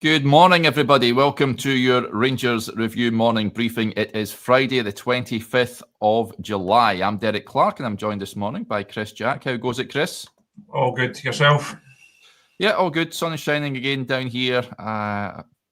Good morning, everybody. Welcome to your Rangers Review morning briefing. It is Friday, the 25th of July. I'm Derek Clark, and I'm joined this morning by Chris Jack. How goes it, Chris? All good. Yourself? Yeah, all good. Sun is shining again down here.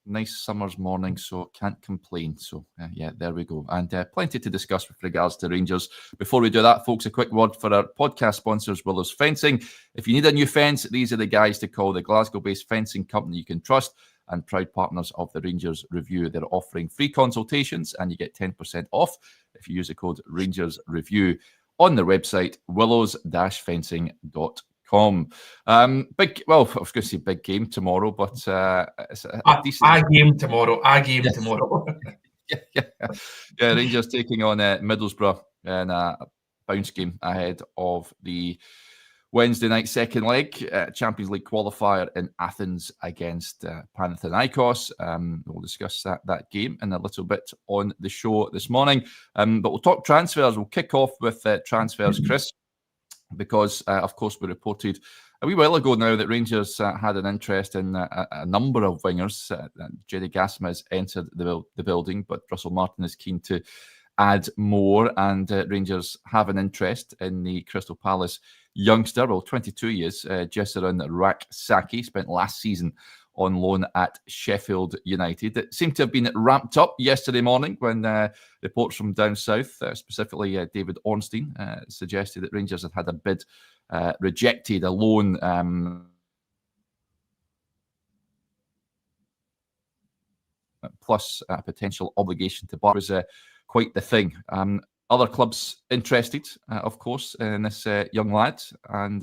Nice summer's morning, so can't complain. So, yeah, there we go. And plenty to discuss with regards to Rangers. Before we do that, folks, a quick word for our podcast sponsors, Willows Fencing. If you need a new fence, these are the guys to call. The Glasgow-based fencing company you can trust, and proud partners of the Rangers Review. They're offering free consultations, and you get 10% off if you use the code Rangers Review on their website, willows-fencing.com. I was going to say big game tomorrow, but it's a decent game tomorrow. Tomorrow. Yeah, Rangers taking on Middlesbrough in a bounce game ahead of the Wednesday night second leg, Champions League qualifier in Athens against Panathinaikos. We'll discuss that game in a little bit on the show this morning. But we'll talk transfers. We'll kick off with transfers, Chris, because, of course, we reported a wee while ago now that Rangers had an interest in a number of wingers. Jerry Gassama has entered the building, but Russell Martin is keen to add more, and Rangers have an interest in the Crystal Palace youngster, 22 years, Gers Rak-Sakyi, spent last season on loan at Sheffield United. It seemed to have been ramped up yesterday morning when reports from down south, specifically David Ornstein, suggested that Rangers had a bid rejected, a loan plus a potential obligation to buy. It was quite the thing. Other clubs interested, of course, in this young lad, and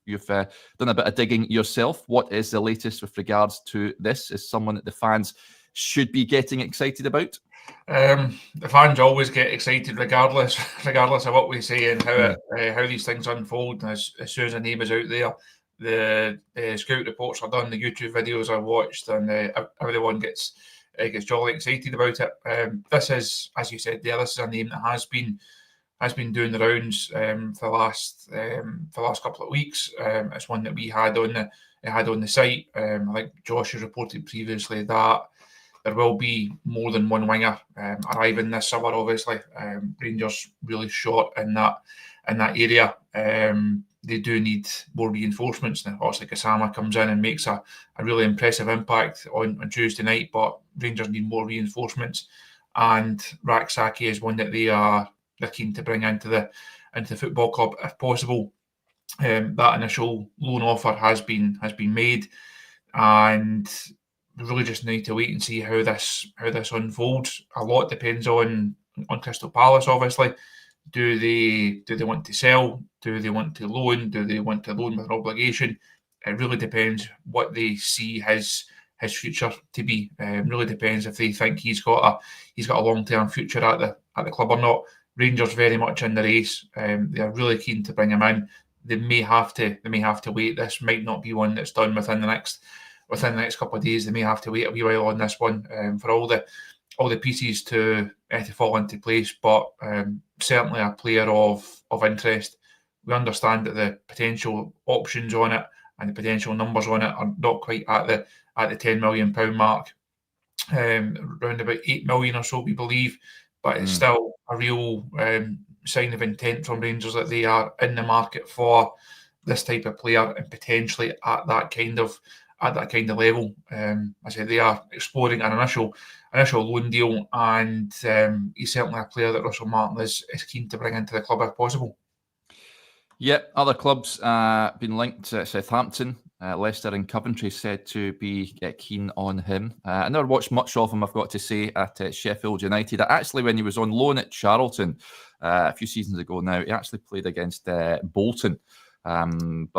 you've done a bit of digging yourself. What is the latest with regards to this? Is someone that the fans should be getting excited about? The fans always get excited, regardless of what we say and how these things unfold. And as soon as a name is out there, the scout reports are done, the YouTube videos are watched, and everyone gets jolly excited about it. This is, as you said there, this is a name that has been doing the rounds for the last couple of weeks. It's one that we had on the site. I think Josh has reported previously that there will be more than one winger arriving this summer. Obviously, Rangers really short in that area. They do need more reinforcements. Now, obviously, Gassama comes in and makes a really impressive impact on Tuesday night, but Rangers need more reinforcements, and Rak-Sakyi is one that they're keen to bring into the football club if possible. That initial loan offer has been made, and we really just need to wait and see how this unfolds. A lot depends on Crystal Palace, obviously. Do they want to sell? Do they want to loan? Do they want to loan with an obligation? It really depends what they see his future to be. It really depends if they think he's got a long-term future at the club or not. Rangers very much in the race. They are really keen to bring him in. They may have to wait. This might not be one that's done within the next couple of days. They may have to wait a wee while on this one for all the pieces to fall into place. But certainly a player of interest. We understand that the potential options on it and the potential numbers on it are not quite at the £10 million mark. Around about 8 million or so, we believe. But it's still a real sign of intent from Rangers that they are in the market for this type of player, and potentially at that kind of level. I said they are exploring an initial loan deal, and he's certainly a player that Russell Martin is keen to bring into the club if possible. Yep, other clubs been linked to Southampton. Leicester and Coventry said to be keen on him. I never watched much of him, I've got to say, at Sheffield United. Actually, when he was on loan at Charlton a few seasons ago now, he actually played against Bolton. And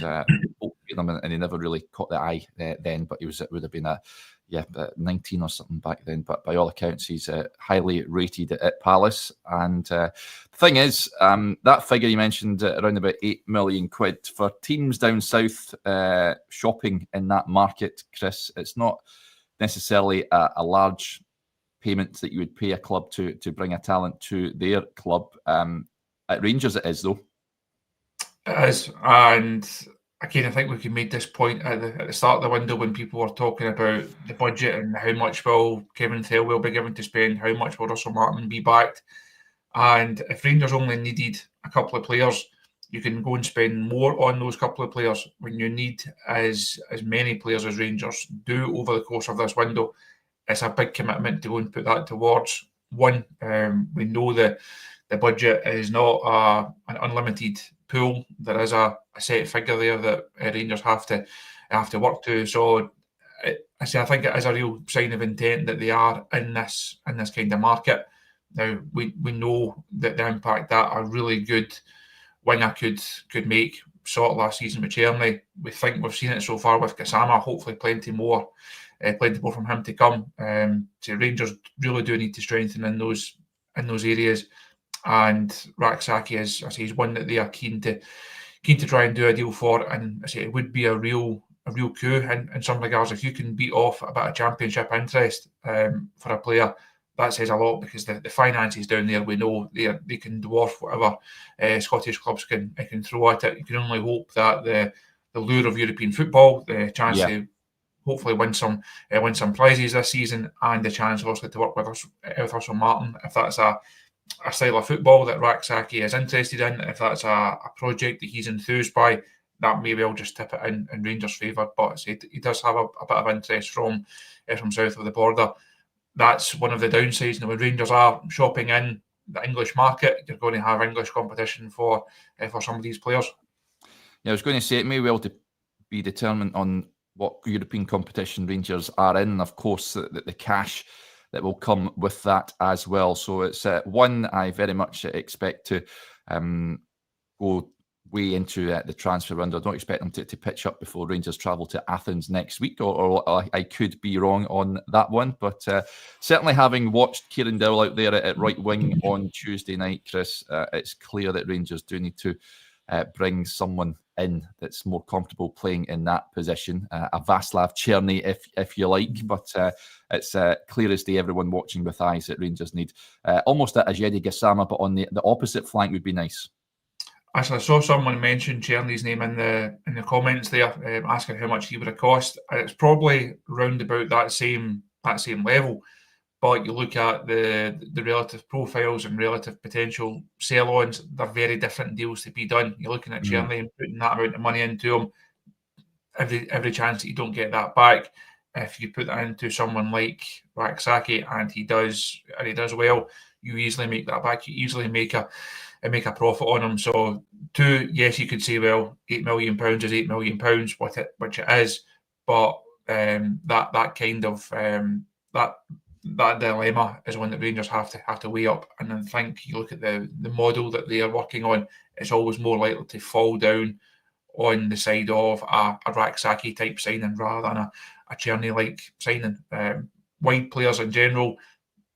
he never really caught the eye then, but it would have been 19 or something back then. But by all accounts, he's highly rated at Palace. And the thing is, that figure you mentioned, around about £8 million for teams down south shopping in that market, Chris, it's not necessarily a large payment that you would pay a club to bring a talent to their club. At Rangers, it is, though. It is, and again, I think we can make this point at the start of the window when people were talking about the budget and how much will Kevin Thelwell be given to spend, how much will Russell Martin be backed. And if Rangers only needed a couple of players, you can go and spend more on those couple of players. When you need as many players as Rangers do over the course of this window, it's a big commitment to go and put that towards one. We know that the budget is not an unlimited pool. There is a set figure there that Rangers have to work to. So I think it is a real sign of intent that they are in this kind of market. Now we know that the impact that a really good winger could make. Saw it last season with Cherny. We think we've seen it so far with Gassama. Hopefully, plenty more from him to come. So Rangers really do need to strengthen in those areas. And Rak-Sakyi is one that they are keen to try and do a deal for. And I say it would be a real coup in some regards if you can beat off a bit of championship interest for a player. That says a lot because the finances down there, we know they can dwarf whatever Scottish clubs can throw at it. You can only hope that the lure of European football, the chance to hopefully win some prizes this season, and the chance also to work with Russell Martin, if that's a style of football that Rak-Sakyi is interested in, if that's a project that he's enthused by, that may well just tip it in Rangers' favour. But he does have a bit of interest from south of the border. That's one of the downsides. Now, when Rangers are shopping in the English market, you're going to have English competition for some of these players. Yeah, I was going to say it may well be determined on what European competition Rangers are in, and of course the cash that will come with that as well. So it's one I very much expect to go way into the transfer window. I don't expect them to pitch up before Rangers travel to Athens next week, or I could be wrong on that one. But certainly having watched Kieran Dowell out there at right wing on Tuesday night, Chris, it's clear that Rangers do need to bring someone in that's more comfortable playing in that position. A Václav Cherny, if you like, but it's clear as day, everyone watching with eyes, that Rangers need almost a Jedi Gassama, but on the opposite flank would be nice. Actually, I saw someone mention Cherny's name in the comments there, asking how much he would have cost. It's probably round about that same level. But you look at the relative profiles and relative potential sell-ons, they're very different deals to be done. You're looking at Cherny and putting that amount of money into him. Every chance that you don't get that back, if you put that into someone like Rak-Sakyi and he does well, you easily make that back. You easily make a profit on him. So yes, you could say, well, £8 million is £8 million with it, which it is, but that kind of that dilemma is one that Rangers have to weigh up. And I think you look at the model that they are working on, it's always more likely to fall down on the side of a Rak-Sakyi type signing rather than a Cherny like signing. Wide players in general,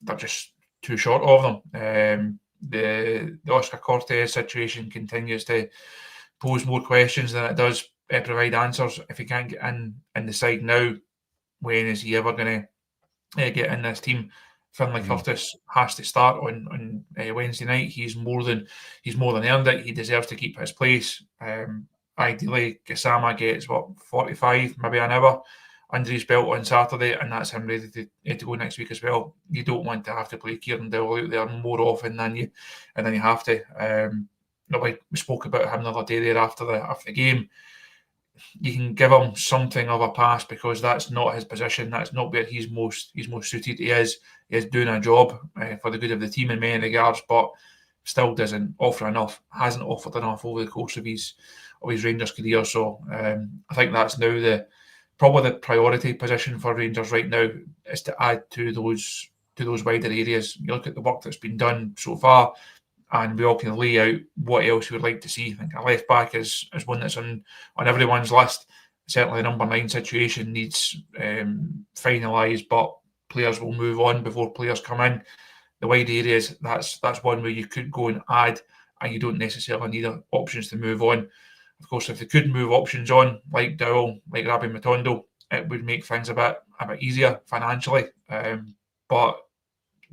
they're just too short of them. The Oscar Cortez situation continues to pose more questions than it does provide answers. If he can't get in the side now, when is he ever going to get in this team? Finlay Curtis has to start on Wednesday night. He's more than earned it. He deserves to keep his place. Ideally, Gassama gets 45, maybe an hour under his belt on Saturday, and that's him ready to go next week as well. You don't want to have to play Kieran Dowell out there more often than you have to. We spoke about him the other day there after the game. You can give him something of a pass because that's not his position. That's not where he's most suited. He is doing a job for the good of the team in many regards, but still doesn't offer enough. Hasn't offered enough over the course of his Rangers career. So I think that's now probably the priority position for Rangers right now is to add to those wider areas. You look at the work that's been done so far, and we all can lay out what else we would like to see. I think a left back is one that's on everyone's list. Certainly the number 9 situation needs finalised, but players will move on before players come in. The wide areas, that's one where you could go and add, and you don't necessarily need options to move on. Of course, if they could move options on, like Dowell, like Rabbi Matondo, it would make things a bit easier financially. But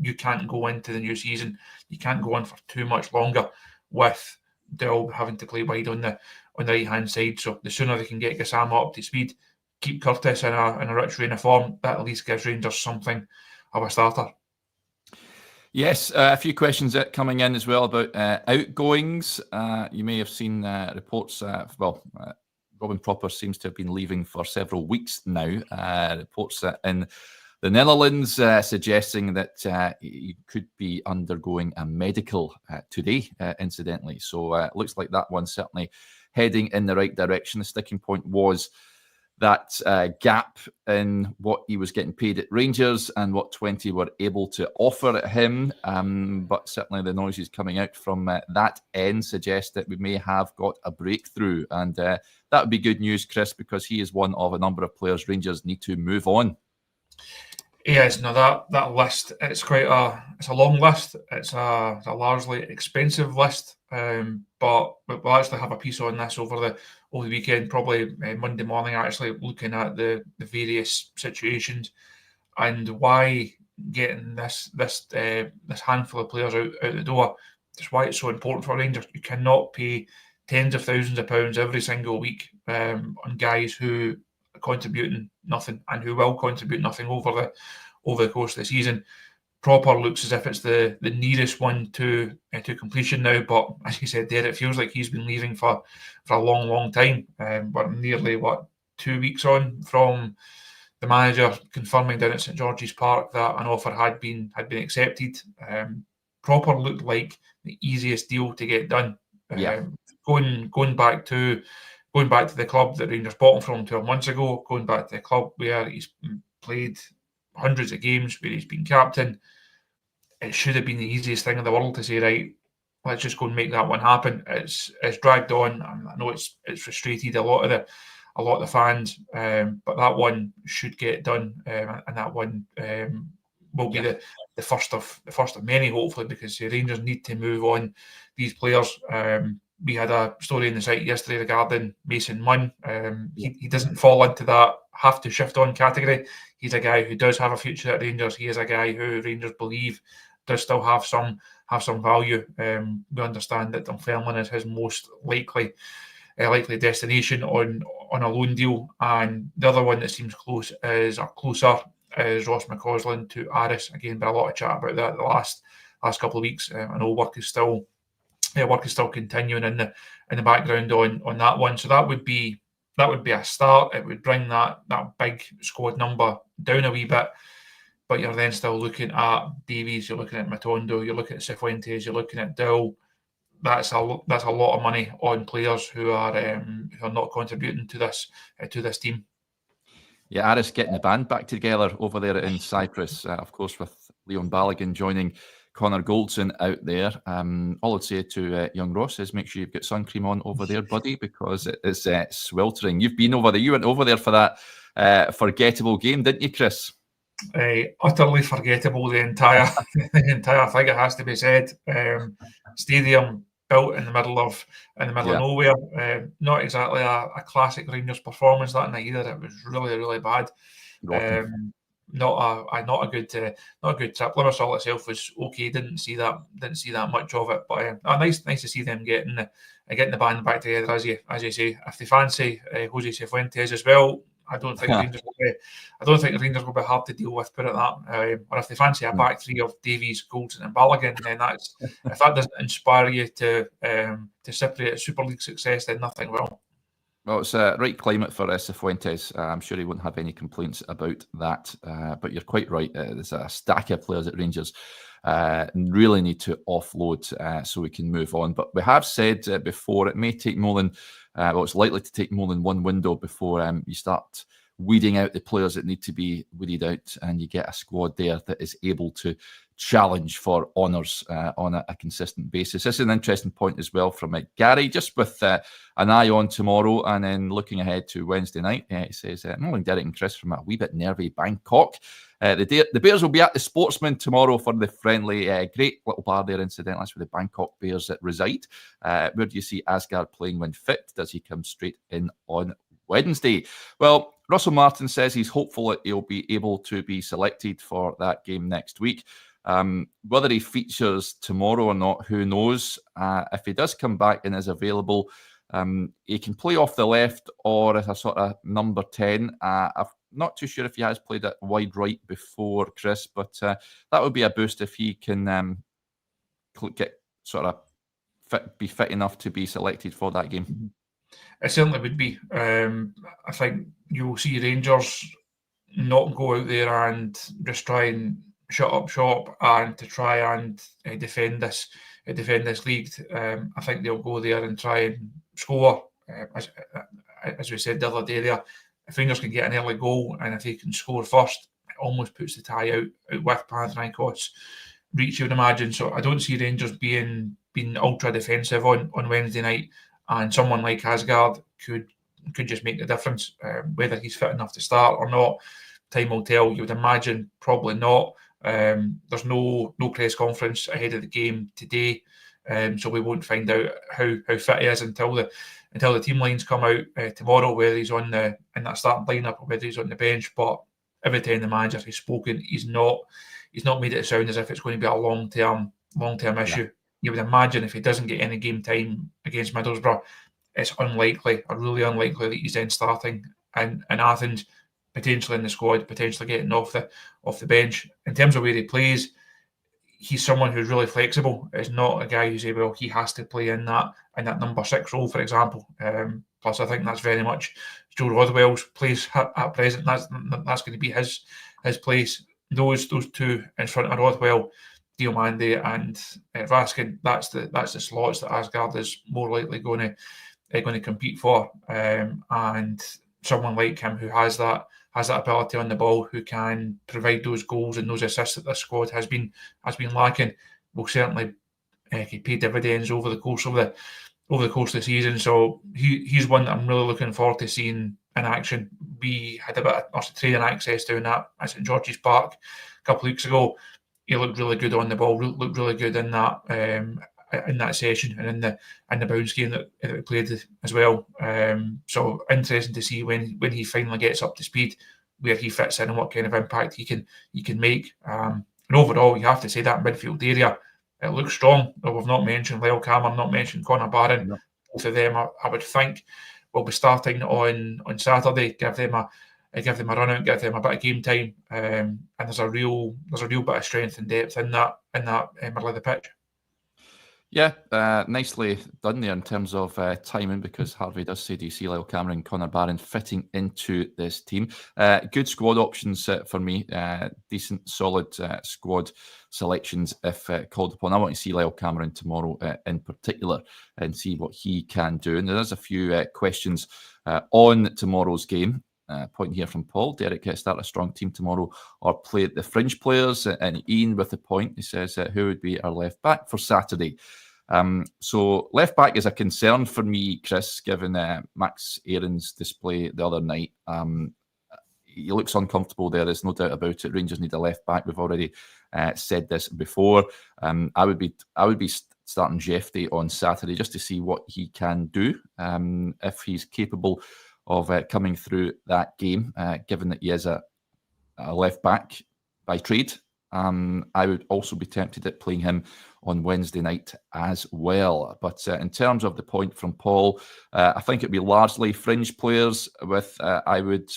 you can't go into the new season. You can't go on for too much longer with Dell having to play wide on the right-hand side. So the sooner they can get Gassama up to speed, keep Curtis in a rich reign of form, that at least gives Rangers something of a starter. Yes, a few questions coming in as well about outgoings. You may have seen reports. Robin Proper seems to have been leaving for several weeks now. Reports in the Netherlands suggesting that he could be undergoing a medical today, incidentally. So it looks like that one's certainly heading in the right direction. The sticking point was that gap in what he was getting paid at Rangers and what 20 were able to offer him. But certainly the noises coming out from that end suggest that we may have got a breakthrough. And that would be good news, Chris, because he is one of a number of players Rangers need to move on. Yes, no, that list, it's a long list. It's a largely expensive list, but we'll actually have a piece on this over the weekend, probably Monday morning, actually looking at the various situations and why getting this handful of players out the door. That's why it's so important for Rangers. You cannot pay tens of thousands of pounds every single week on guys who are contributing nothing and who will contribute nothing over the course of the season. Proper looks as if it's the nearest one to completion now, but as you said there, it feels like he's been leaving for a long time. But nearly 2 weeks on from the manager confirming down at St George's Park that an offer had been accepted. Proper looked like the easiest deal to get done. Going back to the club that Rangers bought him from 12 months ago, going back to the club where he's played hundreds of games, where he's been captain, it should have been the easiest thing in the world to say, right, let's just go and make that one happen. It's dragged on. I know it's frustrated a lot of the fans, but that one should get done, and that one will be the first of many, hopefully, because the Rangers need to move on these players. We had a story in the site yesterday regarding Mason Munn. He doesn't fall into that have to shift on category. He's a guy who does have a future at Rangers. He is a guy who Rangers believe does still have some value. We understand that Dunfermline is his most likely destination on a loan deal, and the other one that seems closer is Ross McCausland to Aris. Again, been a lot of chat about that the last couple of weeks. I know work is still continuing in the background on that one. So that would be a start. It would bring that big squad number down a wee bit. But you're then still looking at Davies, you're looking at Matondo, you're looking at Cifuentes, you're looking at Dill. That's a lot of money on players who are not contributing to this team. Yeah, Aris getting the band back together over there in Cyprus, of course, with Leon Balogun joining Connor Goldson out there. All I'd say to young Ross is make sure you've got sun cream on over there, buddy, because it is sweltering. You've been over there. You went over there for that forgettable game, didn't you, Chris? Utterly forgettable, the entire thing, it has to be said. Stadium built in the middle of nowhere. Not exactly a classic Rangers performance that night either. It was really, really bad. Not a good trip. Limassol itself was okay. Didn't see that much of it, but nice to see them getting the band back together, as you say. If they fancy Jose Cifuentes as well, I don't think Rangers will be hard to deal with, put it that. Or if they fancy a back three of Davies, Goldson, and Balogun, then if that doesn't inspire you to separate Super League success, then nothing will. Well, it's a right climate for Cifuentes. I'm sure he won't have any complaints about that. But you're quite right. There's a stack of players at Rangers really need to offload so we can move on. But we have said before, it may take more than, it's likely to take more than one window before you start weeding out the players that need to be weeded out, and you get a squad there that is able to challenge for honours on a consistent basis. This is an interesting point as well from Gary, just with an eye on tomorrow and then looking ahead to Wednesday night. He says, morning Derek and Chris from a wee bit nervy Bangkok. The Bears will be at the Sportsman tomorrow for the friendly. Great little bar there, incidentally. That's where the Bangkok Bears reside. Where do you see Aasgaard playing when fit? Does he come straight in on Wednesday? Well, Russell Martin says he's hopeful that he'll be able to be selected for that game next week. Whether he features tomorrow or not, who knows? If he does come back and is available, he can play off the left or as a sort of number 10. I'm not too sure if he has played at wide right before, Chris, but that would be a boost if he can get sort of be fit enough to be selected for that game. It certainly would be. I think you'll see Rangers not go out there and just try and shut up shop and to try and defend this league. I think they'll go there and try and score. As we said the other day there, if Rangers can get an early goal and if they can score first, it almost puts the tie out with Panathinaikos reach, you would imagine. So I don't see Rangers being ultra defensive on Wednesday night, and someone like Aasgaard could just make the difference. Whether he's fit enough to start or not, time will tell. You would imagine probably not. There's no press conference ahead of the game today, so we won't find out how fit he is until the team lines come out tomorrow, whether he's in that starting lineup or whether he's on the bench. But every time the manager has spoken, he's not made it sound as if it's going to be a long term issue. You would imagine if he doesn't get any game time against Middlesbrough, it's unlikely, or really unlikely, that he's then starting in Athens, potentially in the squad, potentially getting off the bench. In terms of where he plays, he's someone who's really flexible. It's not a guy who's able, he has to play in that number 6 role, for example. Plus, I think that's very much Joe Rothwell's place at present. That's going to be his place. Those two in front of Rothwell, Diomande and Raskin, that's the slots that Aasgaard is more likely going to compete for. And someone like him who has that ability on the ball, who can provide those goals and those assists that this squad has been lacking, will certainly pay dividends over the course of the season. So he's one that I'm really looking forward to seeing in action. We had a bit of training access down at St George's Park a couple of weeks ago. He looked really good on the ball, looked really good in that session and in the bounce game that we played as well. So interesting to see when he finally gets up to speed, where he fits in and what kind of impact he can make. And overall, you have to say that midfield area, it looks strong. We've not mentioned Lyle Cameron, not mentioned Connor Barron. No. Both of them, I would think, will be starting on Saturday. Give them a run out, give them a bit of game time, and there's a real bit of strength and depth in that middle of the pitch. Yeah, nicely done there in terms of timing, because Harvey does say, do you see Lyle Cameron and Connor Barron fitting into this team? Good squad options for me. Decent, solid squad selections if called upon. I want to see Lyle Cameron tomorrow in particular and see what he can do. And there's a few questions on tomorrow's game. Point here from Paul. Derek, start a strong team tomorrow or play the fringe players? And Ian with the point, he says, who would be our left back for Saturday? So left back is a concern for me, Chris, given Max Aaron's display the other night. He looks uncomfortable there. There's no doubt about it. Rangers need a left back. We've already said this before. I would be starting Jeffrey on Saturday just to see what he can do, if he's capable of coming through that game, given that he is a left back by trade. I would also be tempted at playing him on Wednesday night as well. But in terms of the point from Paul, I think it'd be largely fringe players. I would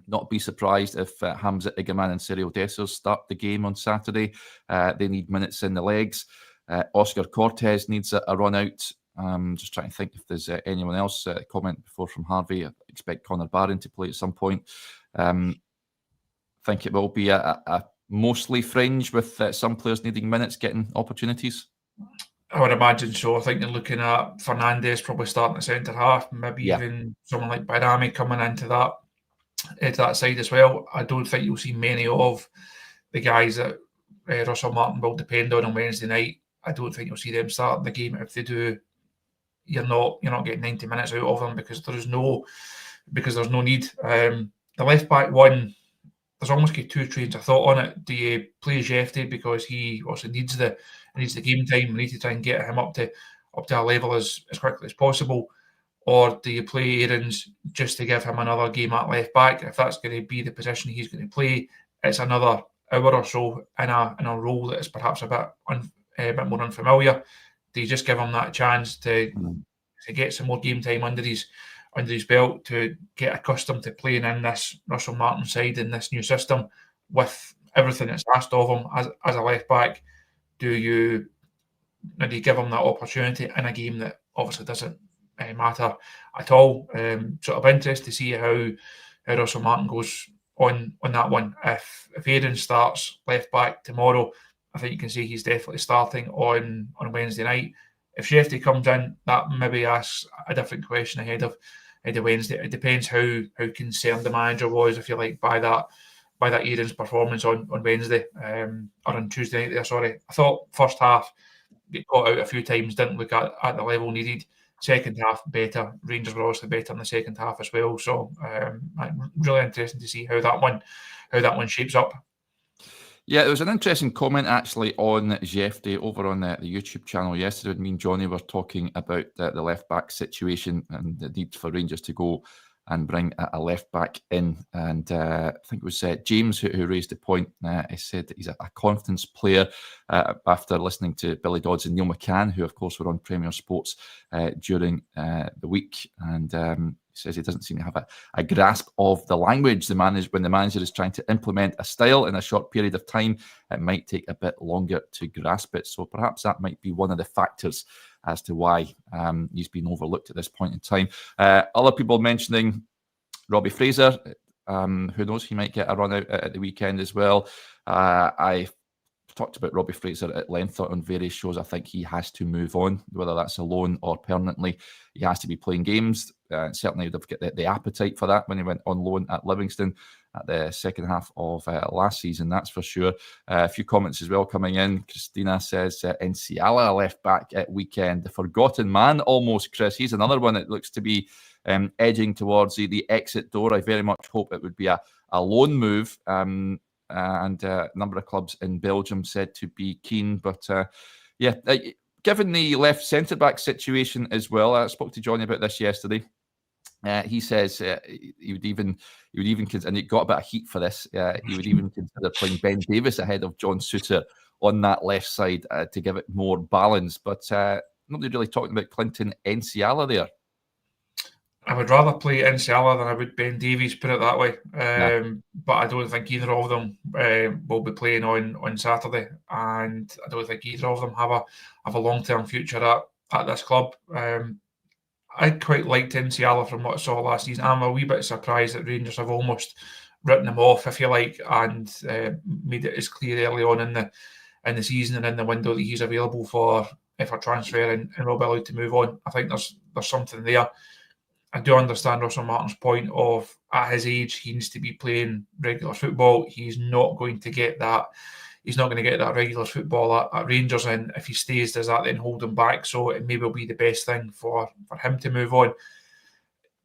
not be surprised if Hamza Igaman and Cyril Dessers start the game on Saturday. They need minutes in the legs. Oscar Cortez needs a run out. Just trying to think if there's anyone else. Comment before from Harvey. I expect Connor Barron to play at some point. Think it will be a mostly fringe with some players needing minutes, getting opportunities. I would imagine so. I think they're looking at Fernandez probably starting at centre half, maybe even someone like Bayrami coming into that side as well. I don't think you'll see many of the guys that Russell Martin will depend on Wednesday night. I don't think you'll see them starting the game. If they do, you're not getting 90 minutes out of them because there's no need. The left back one, there's almost two trains of thought on it. Do you play Jeffrey because he also needs the game time? We need to try and get him up to a level as quickly as possible, or do you play Aarons just to give him another game at left back? If that's going to be the position he's going to play, it's another hour or so in a role that is perhaps a bit more unfamiliar? Do you just give him that chance to get some more game time under his belt, to get accustomed to playing in this Russell Martin side in this new system with everything that's asked of him as a left back? Do you give him that opportunity in a game that obviously doesn't matter at all? Sort of interest to see how Russell Martin goes on that one. If Aidan starts left back tomorrow, I think you can see he's definitely starting on Wednesday night. If Shefty comes in, that maybe asks a different question ahead of Wednesday. It depends how concerned the manager was, if you like, by that Aidan's performance on Wednesday, or on Tuesday night there, sorry. I thought first half get caught out a few times, didn't look at the level needed. Second half better. Rangers were obviously better in the second half as well. So really interesting to see how that one shapes up. Yeah, there was an interesting comment actually on Jefty over on the YouTube channel yesterday. Me and Johnny were talking about the left back situation and the need for Rangers to go and bring a left back in. And I think it was James who raised the point. He said that he's a confidence player after listening to Billy Dodds and Neil McCann, who of course were on Premier Sports during the week. And he says he doesn't seem to have a grasp of the language. When the manager is trying to implement a style in a short period of time, it might take a bit longer to grasp it. So perhaps that might be one of the factors as to why he's been overlooked at this point in time. Other people mentioning Robbie Fraser. Who knows? He might get a run out at the weekend as well. I talked about Robbie Fraser at length on various shows. I think he has to move on, whether that's a loan or permanently. He has to be playing games. Certainly would have got the appetite for that when he went on loan at Livingston at the second half of last season, that's for sure. A few comments as well coming in. Christina says, Nsiala left back at weekend. The forgotten man almost, Chris. He's another one that looks to be edging towards the exit door. I very much hope it would be a loan move. And a number of clubs in Belgium said to be keen. But given the left centre-back situation as well, I spoke to Johnny about this yesterday. He says he would even consider, and he got a bit of heat for this, he would even consider playing Ben Davis ahead of John Souttar on that left side to give it more balance. But nobody really talking about Clinton Nsiala there. I would rather play Nsiala than I would Ben Davies, put it that way. But I don't think either of them will be playing on Saturday, and I don't think either of them have a long-term future at this club. I quite liked Nsiala from what I saw last season. I'm a wee bit surprised that Rangers have almost written him off, if you like, and made it as clear early on in the season and in the window that he's available for transfer and will be allowed to move on. I think there's something there. I do understand Russell Martin's point of, at his age, he needs to be playing regular football. He's not going to get that. He's not going to get that regular football at Rangers, and if he stays, does that then hold him back? So it maybe will be the best thing for him to move on.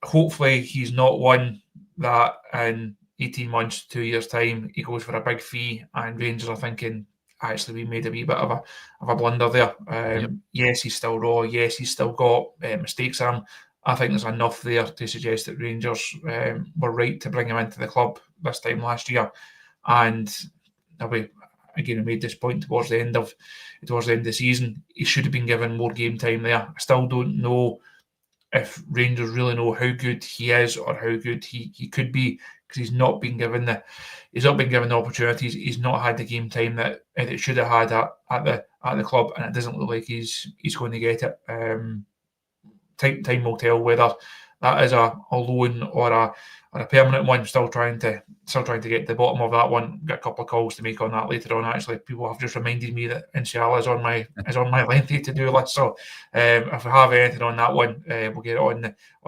Hopefully, he's not one that in 18 months, 2 years' time, he goes for a big fee, and Rangers are thinking, actually, we made a wee bit of a blunder there. Yes, he's still raw. Yes, he's still got mistakes in him. I think there's enough there to suggest that Rangers were right to bring him into the club this time last year, and again, I made this point towards the end of the season. He should have been given more game time there. I still don't know if Rangers really know how good he is or how good he could be, because he's not been given the opportunities. He's not had the game time that it should have had at the club, and it doesn't look like he's going to get it. Time will tell whether that is a loan or a permanent one. Still trying to get to the bottom of that one. Got a couple of calls to make on that later on. Actually, people have just reminded me that Nsiala is on my lengthy to-do list. So if we have anything on that one, we'll get it on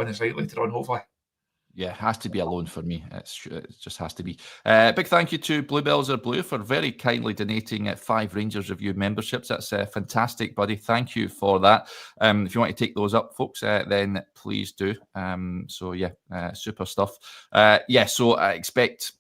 the site later on, hopefully. Yeah, it has to be a loan for me. It just has to be. Big thank you to Bluebells Are Blue for very kindly donating 5 Rangers Review memberships. That's fantastic, buddy. Thank you for that. If you want to take those up, folks, then please do. Super stuff. So I expect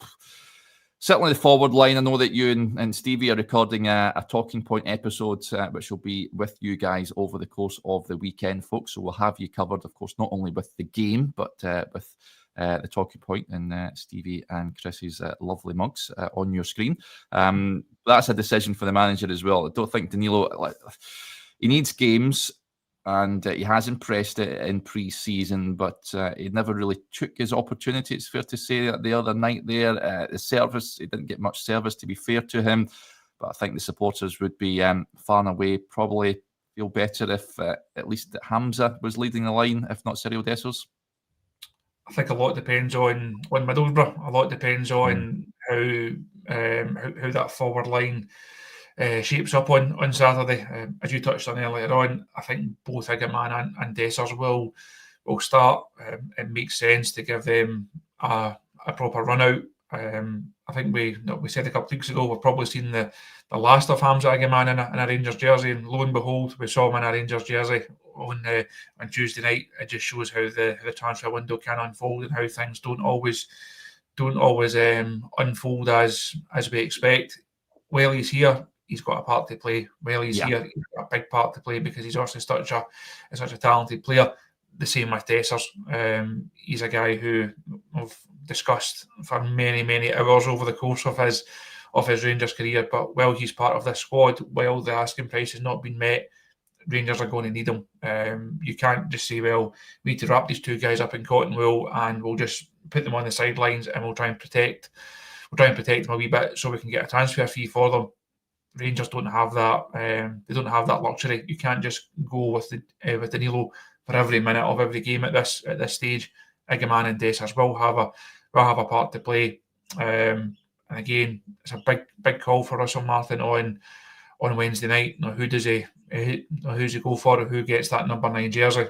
certainly the forward line. I know that you and Stevie are recording a talking point episode, which will be with you guys over the course of the weekend, folks. So we'll have you covered, of course, not only with the game, but with the talking point and Stevie and Chris's lovely mugs on your screen. That's a decision for the manager as well. I don't think Danilo, he needs games. And he has impressed it in pre-season, but he never really took his opportunity. It's fair to say that the other night there, the service, he didn't get much service, to be fair to him. But I think the supporters would be far and away probably feel better if at least Hamza was leading the line, if not Cyril Dessers. I think a lot depends on Middlesbrough. A lot depends on how that forward line shapes up on Saturday. As you touched on earlier on, I think both Igaman and Dessers will start. It makes sense to give them a proper run out. I think we said a couple of weeks ago we've probably seen the last of Hamza Igaman in a Rangers jersey, and lo and behold, we saw him in a Rangers jersey on Tuesday night. It just shows how the transfer window can unfold and how things don't always unfold as we expect. While he's here, he's got a part to play. While he's here, he's got a big part to play because he's also such a talented player. The same with Dessers. He's a guy who I've discussed for many hours over the course of his Rangers career. But while he's part of this squad, while the asking price has not been met, Rangers are going to need him. You can't just say, well, we need to wrap these two guys up in cotton wool and we'll just put them on the sidelines and we'll try and protect them a wee bit so we can get a transfer fee for them. Rangers don't have that. They don't have that luxury. You can't just go with Danilo for every minute of every game at this stage. Igaman and Dessers will have a part to play. And again, it's a big call for Russell Martin on Wednesday night. Now, who's he go for? Who gets that number 9 jersey?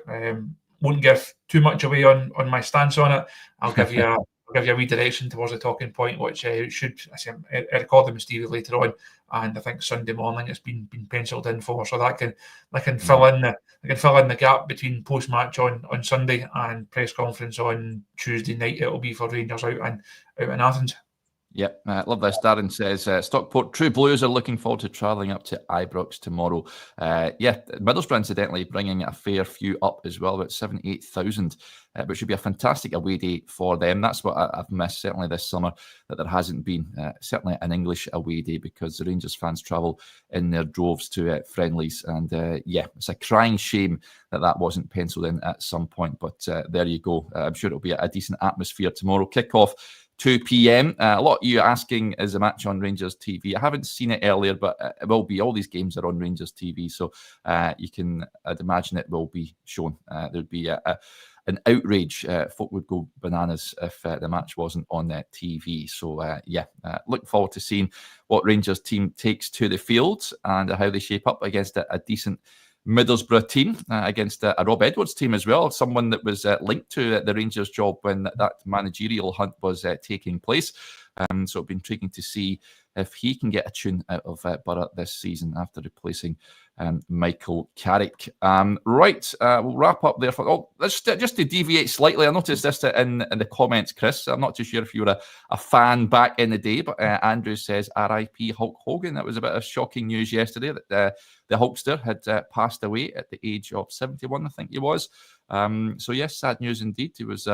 Won't give too much away on my stance on it. I'll give you a redirection towards the talking point, which I record them with Stevie later on, and I think Sunday morning it's been penciled in for, so that can fill in the gap between post match on Sunday and press conference on Tuesday night. It'll be for Rangers out in Athens. Yep, love this. Darren says, Stockport True Blues are looking forward to travelling up to Ibrox tomorrow. Middlesbrough, incidentally, bringing a fair few up as well, about 78,000, which should be a fantastic away day for them. That's what I've missed, certainly this summer, that there hasn't been certainly an English away day because the Rangers fans travel in their droves to friendlies. And it's a crying shame that wasn't penciled in at some point. But there you go. I'm sure it'll be a decent atmosphere tomorrow. Kick-off 2 p.m. A lot of you asking, is the match on Rangers TV? I haven't seen it earlier, but it will be. All these games are on Rangers TV, so I'd imagine it will be shown. There'd be an outrage. Folk would go bananas if the match wasn't on TV. So, look forward to seeing what Rangers team takes to the field and how they shape up against a decent Middlesbrough team, against a Rob Edwards team as well, someone that was linked to the Rangers job when that managerial hunt was taking place. So it'll be intriguing to see if he can get a tune out of Borough this season after replacing Michael Carrick. We'll wrap up there. Just to deviate slightly, I noticed this in the comments, Chris. I'm not too sure if you were a fan back in the day, but Andrew says R.I.P. Hulk Hogan. That was a bit of shocking news yesterday that the Hulkster had passed away at the age of 71, I think he was. So yes, sad news indeed. He was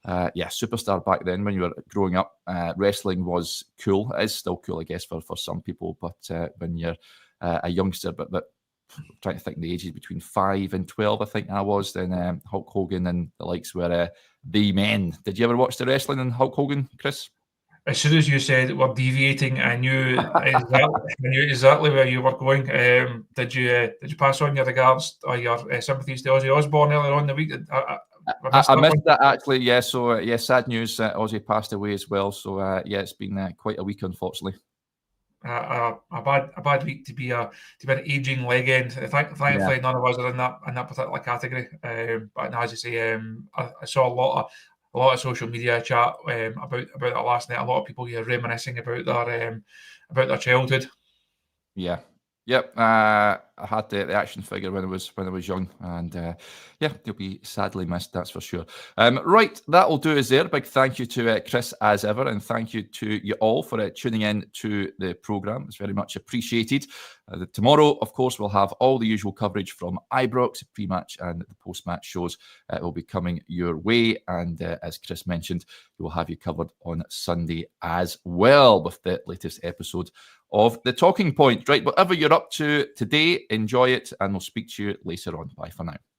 superstar back then when you were growing up. Wrestling was cool. It is still cool, I guess, for some people. But when you're a youngster, but I'm trying to think the ages between 5 and 12, I think I was, then Hulk Hogan and the likes were the men. Did you ever watch the wrestling and Hulk Hogan, Chris? As soon as you said we're deviating, I knew exactly where you were going. Did you pass on your regards or your sympathies to Ozzy Osbourne earlier on in the week? I missed that actually. Yeah, so sad news. Ozzy passed away as well. So it's been quite a week, unfortunately. A bad week to be an aging legend. Thankfully, none of us are in that particular category. But as you say, I saw a lot of social media chat about that last night. A lot of people here reminiscing about their childhood. Yeah, Yep, I had the action figure when I was young, and yeah, he'll be sadly missed, that's for sure. Right, that'll do us there. Big thank you to Chris as ever, and thank you to you all for tuning in to the programme. It's very much appreciated. Tomorrow, of course, we'll have all the usual coverage from Ibrox, pre-match and the post-match shows will be coming your way, and as Chris mentioned, we'll have you covered on Sunday as well with the latest episode of The Talking Point. Right, whatever you're up to today, enjoy it, and we'll speak to you later on. Bye for now.